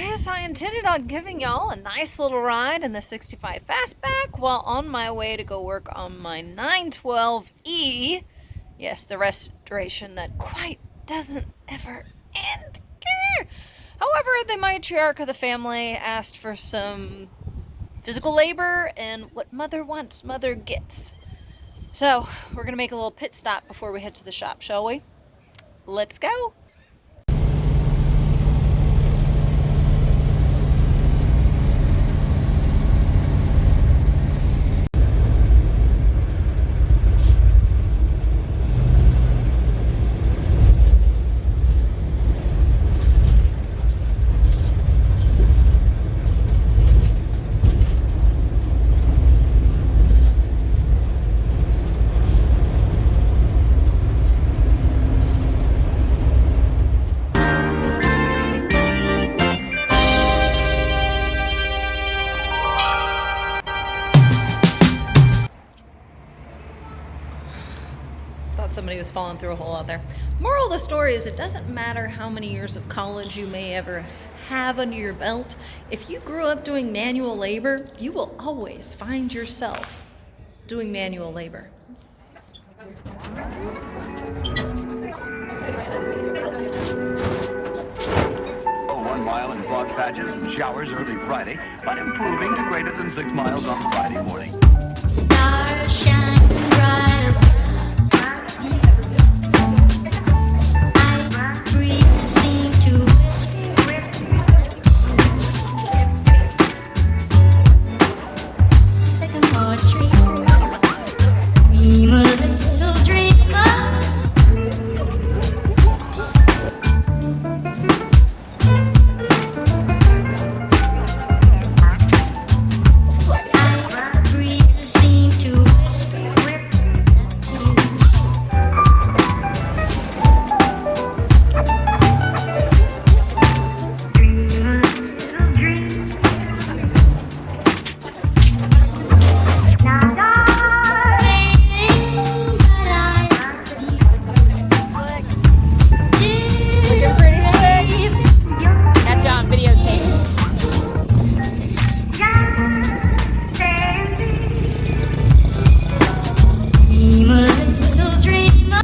guys, I intended on giving y'all a nice little ride in the 65 Fastback while on my way to go work on my 912e. Yes, the restoration that quite doesn't ever end. However, the matriarch of the family asked for some physical labor, and what mother wants, mother gets. So, we're going to make a little pit stop before we head to the shop, shall we? Let's go! Thought somebody was falling through a hole out there. Moral of the story is it doesn't matter how many years of college you may ever have under your belt. If you grew up doing manual labor, you will always find yourself doing manual labor. Oh, 1 mile in broad patches and showers early Friday, but improving to greater than 6 miles on Friday morning. Stars shining bright above. I breathe seem to whisper. Sycamore tree. Dream a little dreamer. I breathe seem to whisper. Looking pretty slick. Catch you on videotape. Dream a little dreamer.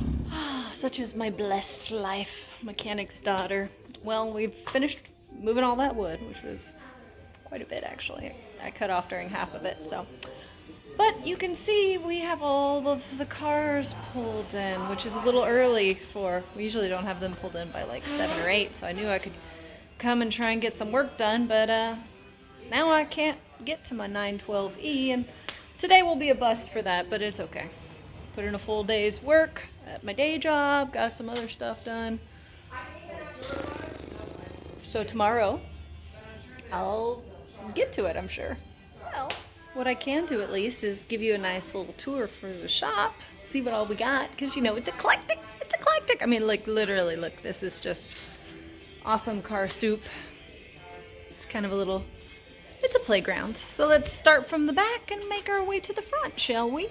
Such is my blessed life, mechanic's daughter. Well, we've finished moving all that wood, which was quite a bit actually. I cut off during half of it, so. But you can see we have all of the cars pulled in, which is a little early for, we usually don't have them pulled in by like 7 or 8, so I knew I could come and try and get some work done, but now I can't get to my 912e, and today will be a bust for that, but it's okay. Put in a full day's work at my day job, got some other stuff done. So tomorrow, I'll get to it, I'm sure. Well, what I can do at least is give you a nice little tour through the shop, see what all we got, because you know, it's eclectic, it's eclectic. I mean, like literally, look, this is just awesome car soup. It's kind of a little, it's a playground. So let's start from the back and make our way to the front, shall we?